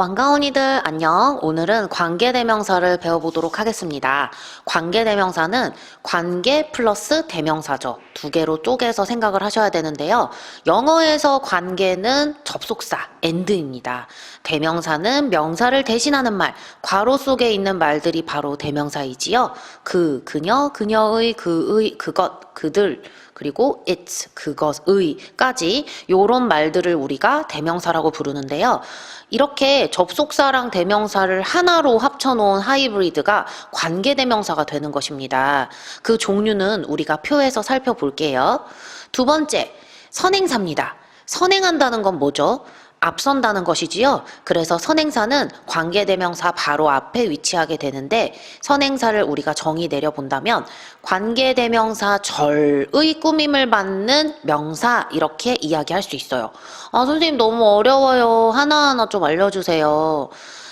왕가언니들 안녕. 오늘은 관계대명사를 배워보도록 하겠습니다. 관계대명사는 관계 플러스 대명사죠. 두 개로 쪼개서 생각을 하셔야 되는데요. 영어에서 관계는 접속사 and입니다. 대명사는 명사를 대신하는 말, 괄호 속에 있는 말들이 바로 대명사이지요. 그, 그녀, 그녀의, 그의, 그것, 그들, 그리고 it, 그것의,까지 요런 말들을 우리가 대명사라고 부르는데요. 이렇게 접속사랑 대명사를 하나로 합쳐놓은 하이브리드가 관계대명사가 되는 것입니다. 그 종류는 우리가 표에서 살펴볼게요. 두 번째, 선행사입니다. 선행한다는 건 뭐죠? 앞선다는 것이지요. 그래서 선행사는 관계대명사 바로 앞에 위치하게 되는데 선행사를 우리가 정의 내려본다면 관계대명사 절의 꾸밈을 받는 명사 이렇게 이야기할 수 있어요. 아, 선생님 너무 어려워요. 하나하나 좀 알려주세요.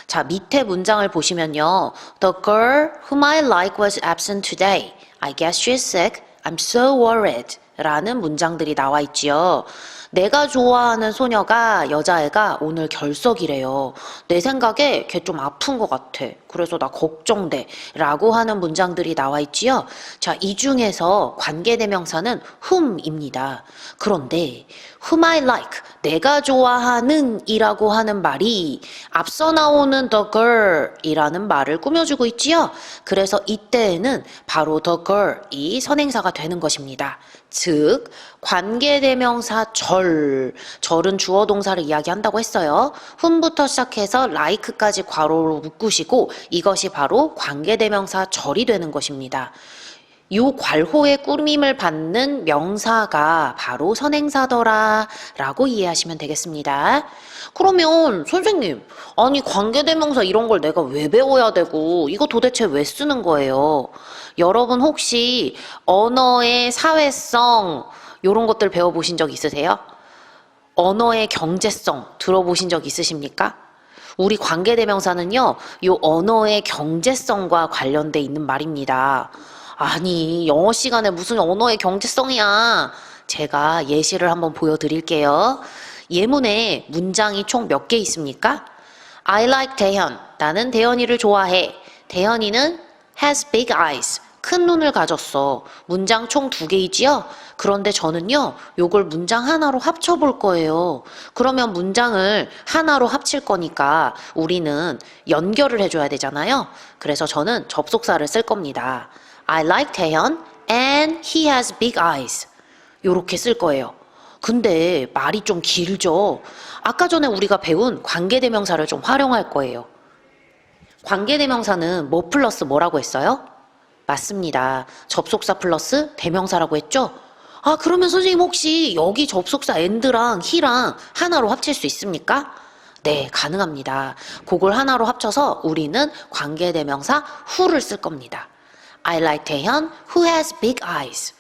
자, 밑에 문장을 보시면요. The girl whom I like was absent today. I guess she's sick. I'm so worried. 라는 문장들이 나와 있지요. 내가 좋아하는 소녀가 여자애가 오늘 결석이래요. 내 생각에 걔 좀 아픈 것 같아. 그래서 나 걱정돼. 라고 하는 문장들이 나와 있지요. 자, 이 중에서 관계대명사는 whom입니다. 그런데 whom I like, 내가 좋아하는 이라고 하는 말이 앞서 나오는 the girl 이라는 말을 꾸며주고 있지요. 그래서 이때에는 바로 the girl 이 선행사가 되는 것입니다. 즉 관계대명사 절은 주어 동사를 이야기한다고 했어요. whom부터 시작해서 like까지 괄호로 묶으시고 이것이 바로 관계대명사 절이 되는 것입니다. 이 괄호의 꾸밈을 받는 명사가 바로 선행사더라 라고 이해하시면 되겠습니다. 그러면 선생님, 아니 관계대명사 이런 걸 내가 왜 배워야 되고 이거 도대체 왜 쓰는 거예요? 여러분 혹시 언어의 사회성 이런 것들 배워보신 적 있으세요? 언어의 경제성 들어보신 적 있으십니까? 우리 관계대명사는요, 이 언어의 경제성과 관련돼 있는 말입니다. 아니, 영어 시간에 무슨 언어의 경제성이야. 제가 예시를 한번 보여드릴게요. 예문에 문장이 총 몇 개 있습니까? I like 대현. 나는 대현이를 좋아해. 대현이는 has big eyes. 큰 눈을 가졌어. 문장 총 2개이지요? 그런데 저는요, 요걸 문장 하나로 합쳐볼 거예요. 그러면 문장을 하나로 합칠 거니까 우리는 연결을 해줘야 되잖아요. 그래서 저는 접속사를 쓸 겁니다. I like 태현 and he has big eyes. 요렇게 쓸 거예요. 근데 말이 좀 길죠? 아까 전에 우리가 배운 관계대명사를 좀 활용할 거예요. 관계대명사는 뭐 플러스 뭐라고 했어요? 맞습니다. 접속사 플러스 대명사라고 했죠? 아, 그러면 선생님 혹시 여기 접속사 and랑 he랑 하나로 합칠 수 있습니까? 네, 가능합니다. 그걸 하나로 합쳐서 우리는 관계대명사 who를 쓸 겁니다. I like 태현 who has big eyes.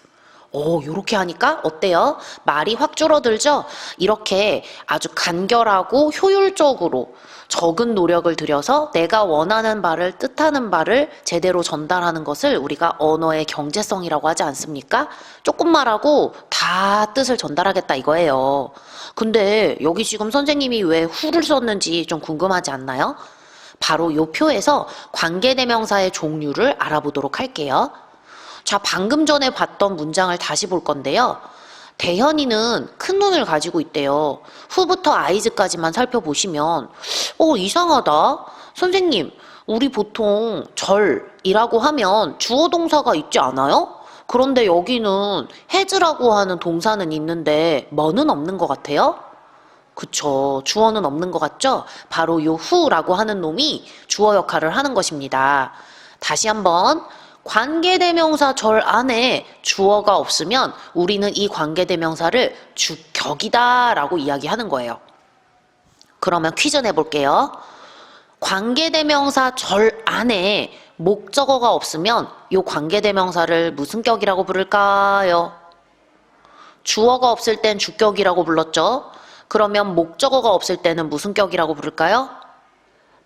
오, 요렇게 하니까 어때요? 말이 확 줄어들죠? 이렇게 아주 간결하고 효율적으로 적은 노력을 들여서 내가 원하는 바를 뜻하는 바를 제대로 전달하는 것을 우리가 언어의 경제성이라고 하지 않습니까? 조금 말하고 다 뜻을 전달하겠다 이거예요. 근데 여기 지금 선생님이 왜 who를 썼는지 좀 궁금하지 않나요? 바로 이 표에서 관계대명사의 종류를 알아보도록 할게요. 자, 방금 전에 봤던 문장을 다시 볼 건데요. 대현이는 큰 눈을 가지고 있대요. 후부터 아이즈까지만 살펴보시면 이상하다. 선생님, 우리 보통 절이라고 하면 주어 동사가 있지 않아요? 그런데 여기는 has라고 하는 동사는 있는데 뭐는 없는 것 같아요? 그쵸. 주어는 없는 것 같죠? 바로 요 who라고 하는 놈이 주어 역할을 하는 것입니다. 다시 한번 관계대명사 절 안에 주어가 없으면 우리는 이 관계대명사를 주격이다 라고 이야기하는 거예요. 그러면 퀴즈 내볼게요. 관계대명사 절 안에 목적어가 없으면 이 관계대명사를 무슨 격이라고 부를까요? 주어가 없을 땐 주격이라고 불렀죠? 그러면 목적어가 없을 때는 무슨 격이라고 부를까요?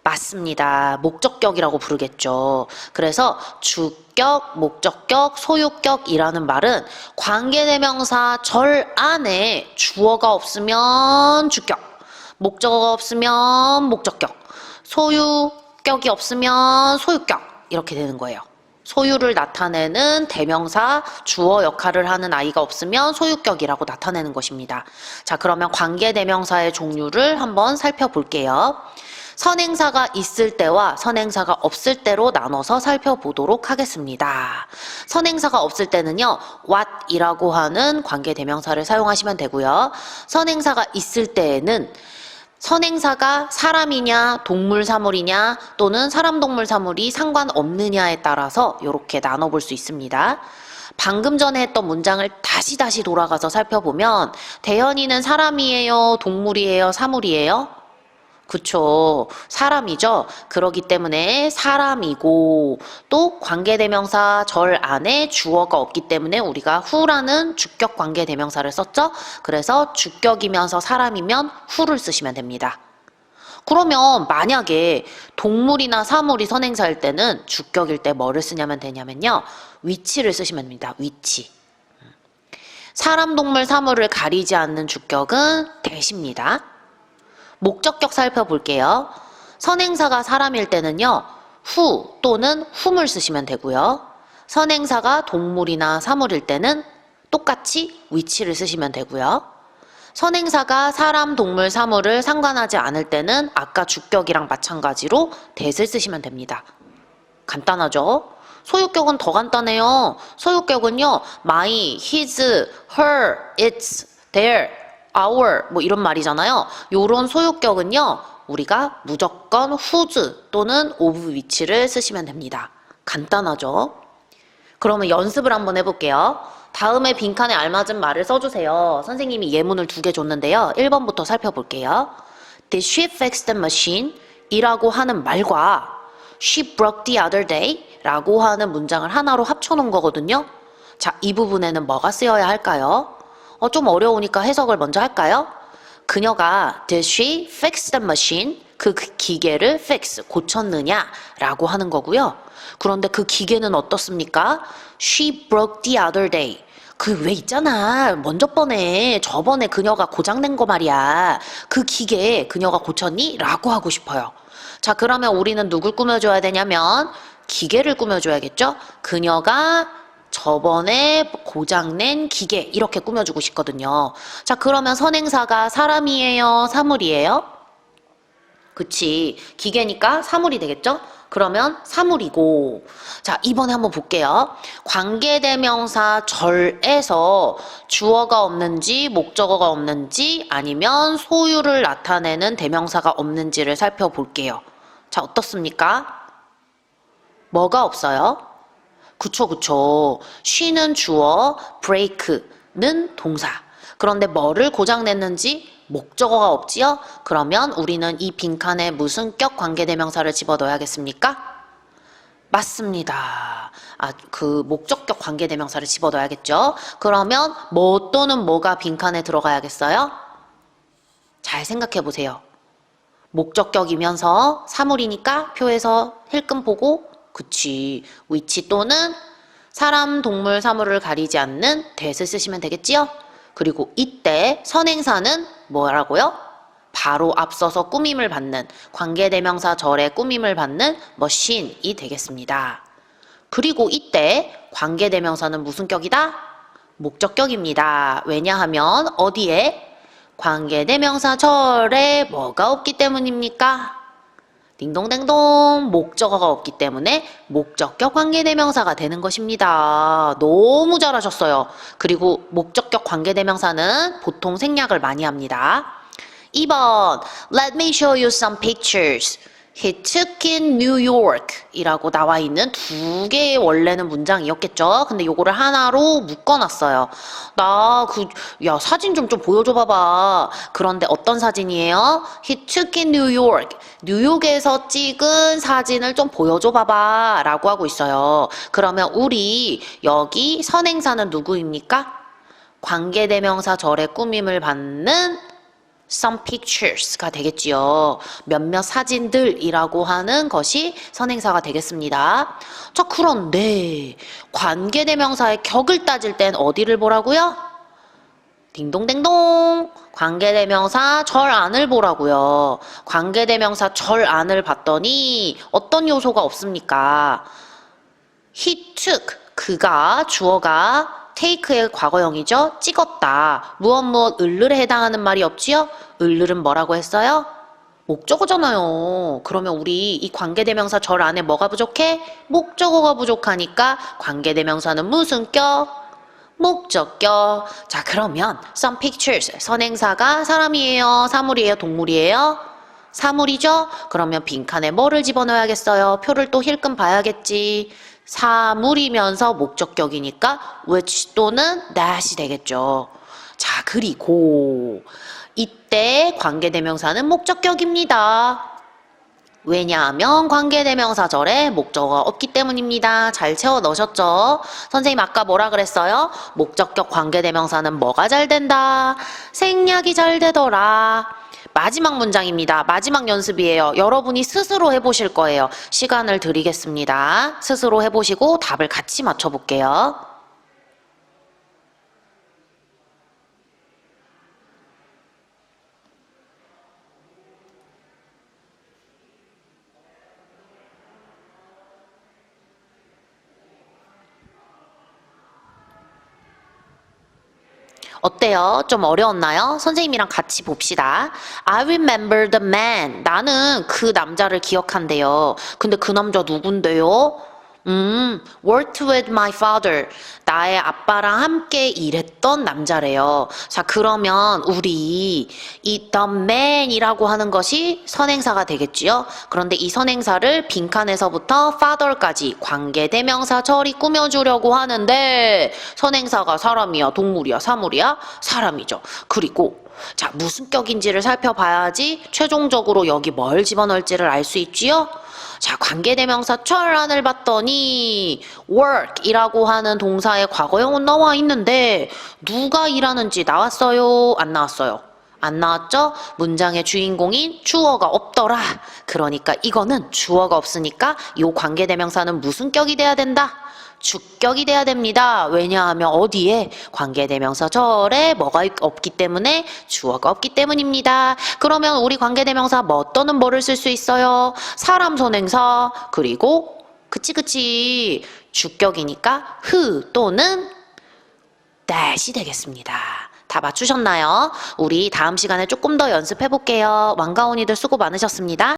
맞습니다. 목적격이라고 부르겠죠. 그래서 주격, 목적격, 소유격이라는 말은 관계대명사 절 안에 주어가 없으면 주격, 목적어가 없으면 목적격, 소유격이 없으면 소유격 이렇게 되는 거예요. 소유를 나타내는 대명사, 주어 역할을 하는 아이가 없으면 소유격이라고 나타내는 것입니다. 자, 그러면 관계대명사의 종류를 한번 살펴볼게요. 선행사가 있을 때와 선행사가 없을 때로 나눠서 살펴보도록 하겠습니다. 선행사가 없을 때는요, what이라고 하는 관계대명사를 사용하시면 되고요. 선행사가 있을 때에는 선행사가 사람이냐 동물 사물이냐 또는 사람 동물 사물이 상관없느냐에 따라서 이렇게 나눠볼 수 있습니다. 방금 전에 했던 문장을 다시 돌아가서 살펴보면 대현이는 사람이에요? 동물이에요? 사물이에요? 그쵸. 사람이죠. 그러기 때문에 사람이고 또 관계대명사 절 안에 주어가 없기 때문에 우리가 who라는 주격 관계대명사를 썼죠. 그래서 주격이면서 사람이면 who를 쓰시면 됩니다. 그러면 만약에 동물이나 사물이 선행사일 때는 주격일 때 뭐를 쓰냐면 되냐면요. which를 쓰시면 됩니다. which. 사람, 동물, 사물을 가리지 않는 주격은 that입니다. 목적격 살펴볼게요. 선행사가 사람일 때는요. who 또는 whom을 쓰시면 되고요. 선행사가 동물이나 사물일 때는 똑같이 which를 쓰시면 되고요. 선행사가 사람, 동물, 사물을 상관하지 않을 때는 아까 주격이랑 마찬가지로 that을 쓰시면 됩니다. 간단하죠? 소유격은 더 간단해요. 소유격은요. my, his, her, its, their, our 뭐 이런 말이잖아요. 요런 소유격은요. 우리가 무조건 whose 또는 of which를 쓰시면 됩니다. 간단하죠? 그러면 연습을 한번 해볼게요. 다음에 빈칸에 알맞은 말을 써주세요. 선생님이 예문을 2개 줬는데요. 1번부터 살펴볼게요. Did she fix the machine? 이라고 하는 말과 She broke the other day? 라고 하는 문장을 하나로 합쳐놓은 거거든요. 자, 이 부분에는 뭐가 쓰여야 할까요? 좀 어려우니까 해석을 먼저 할까요? 그녀가 Did she fix the machine? 그 기계를 fix, 고쳤느냐? 라고 하는 거고요. 그런데 그 기계는 어떻습니까? She broke the other day. 그 왜 있잖아. 저번에 그녀가 고장낸 거 말이야. 그 기계 그녀가 고쳤니? 라고 하고 싶어요. 자, 그러면 우리는 누굴 꾸며줘야 되냐면 기계를 꾸며줘야겠죠? 그녀가 저번에 고장낸 기계 이렇게 꾸며주고 싶거든요. 자, 그러면 선행사가 사람이에요? 사물이에요? 그치. 기계니까 사물이 되겠죠? 그러면 사물이고. 자, 이번에 한번 볼게요. 관계대명사 절에서 주어가 없는지 목적어가 없는지 아니면 소유를 나타내는 대명사가 없는지를 살펴볼게요. 자, 어떻습니까? 뭐가 없어요? 그쵸. she는 주어, break는 동사. 그런데 뭐를 고장냈는지 목적어가 없지요? 그러면 우리는 이 빈칸에 무슨 격 관계대명사를 집어넣어야겠습니까? 맞습니다. 그 목적격 관계대명사를 집어넣어야겠죠? 그러면 뭐 또는 뭐가 빈칸에 들어가야겠어요? 잘 생각해 보세요. 목적격이면서 사물이니까 표에서 힐끔 보고 그치. which 또는 사람, 동물, 사물을 가리지 않는 that을 쓰시면 되겠지요? 그리고 이때 선행사는 뭐라고요? 바로 앞서서 꾸밈을 받는 관계대명사 절에 꾸밈을 받는 machine이 되겠습니다. 그리고 이때 관계대명사는 무슨 격이다? 목적격입니다. 왜냐하면 어디에? 관계대명사 절에 뭐가 없기 때문입니까? 딩동댕동 목적어가 없기 때문에 목적격 관계대명사가 되는 것입니다. 너무 잘하셨어요. 그리고 목적격 관계대명사는 보통 생략을 많이 합니다. 2번 Let me show you some pictures. He took in New York 이라고 나와 있는 2개의 원래는 문장이었겠죠. 근데 요거를 하나로 묶어놨어요. 야, 사진 좀 보여줘 봐봐. 그런데 어떤 사진이에요? He took in New York. 뉴욕에서 찍은 사진을 좀 보여줘 봐봐. 라고 하고 있어요. 그러면 우리 여기 선행사는 누구입니까? 관계대명사 절의 꾸밈을 받는 some pictures가 되겠지요. 몇몇 사진들이라고 하는 것이 선행사가 되겠습니다. 자, 그런데 관계대명사의 격을 따질 땐 어디를 보라고요? 딩동댕동! 관계대명사 절안을 보라고요. 관계대명사 절안을 봤더니 어떤 요소가 없습니까? He took, 그가, 주어가 take의 과거형이죠. 찍었다. 무엇 을을에 해당하는 말이 없지요? 을은 뭐라고 했어요? 목적어잖아요. 그러면 우리 이 관계대명사 절 안에 뭐가 부족해? 목적어가 부족하니까 관계대명사는 무슨 격? 목적격. 자, 그러면 some pictures. 선행사가 사람이에요? 사물이에요? 동물이에요? 사물이죠? 그러면 빈칸에 뭐를 집어넣어야겠어요? 표를 또 힐끔 봐야겠지. 사물이면서 목적격이니까 which 또는 that이 되겠죠. 자, 그리고 이때 관계대명사는 목적격입니다. 왜냐하면 관계대명사절에 목적어가 없기 때문입니다. 잘 채워 넣으셨죠? 선생님 아까 뭐라 그랬어요? 목적격 관계대명사는 뭐가 잘 된다? 생략이 잘 되더라. 마지막 문장입니다. 마지막 연습이에요. 여러분이 스스로 해보실 거예요. 시간을 드리겠습니다. 스스로 해보시고 답을 같이 맞춰볼게요. 어때요? 좀 어려웠나요? 선생님이랑 같이 봅시다. I remember the man. 나는 그 남자를 기억한대요. 근데 그 남자 누군데요? worked with my father. 나의 아빠랑 함께 일했던 남자래요. 자, 그러면 우리 이 the man이라고 하는 것이 선행사가 되겠지요? 그런데 이 선행사를 빈칸에서부터 father까지 관계대명사 절이 꾸며주려고 하는데 선행사가 사람이야, 동물이야, 사물이야? 사람이죠. 그리고 자, 무슨 격인지를 살펴봐야지 최종적으로 여기 뭘 집어넣을지를 알 수 있지요? 자, 관계대명사 철안을 봤더니 work이라고 하는 동사의 과거형은 나와 있는데 누가 일하는지 나왔어요? 안 나왔어요? 안 나왔죠? 문장의 주인공인 주어가 없더라. 그러니까 이거는 주어가 없으니까 이 관계대명사는 무슨 격이 돼야 된다? 주격이 돼야 됩니다. 왜냐하면 어디에? 관계대명사 절에 뭐가 없기 때문에 주어가 없기 때문입니다. 그러면 우리 관계대명사 뭐 또는 뭐를 쓸 수 있어요? 사람 선행사 그리고 그치 주격이니까 who 또는 that이 되겠습니다. 다 맞추셨나요? 우리 다음 시간에 조금 더 연습해 볼게요. 왕가온이들 수고 많으셨습니다.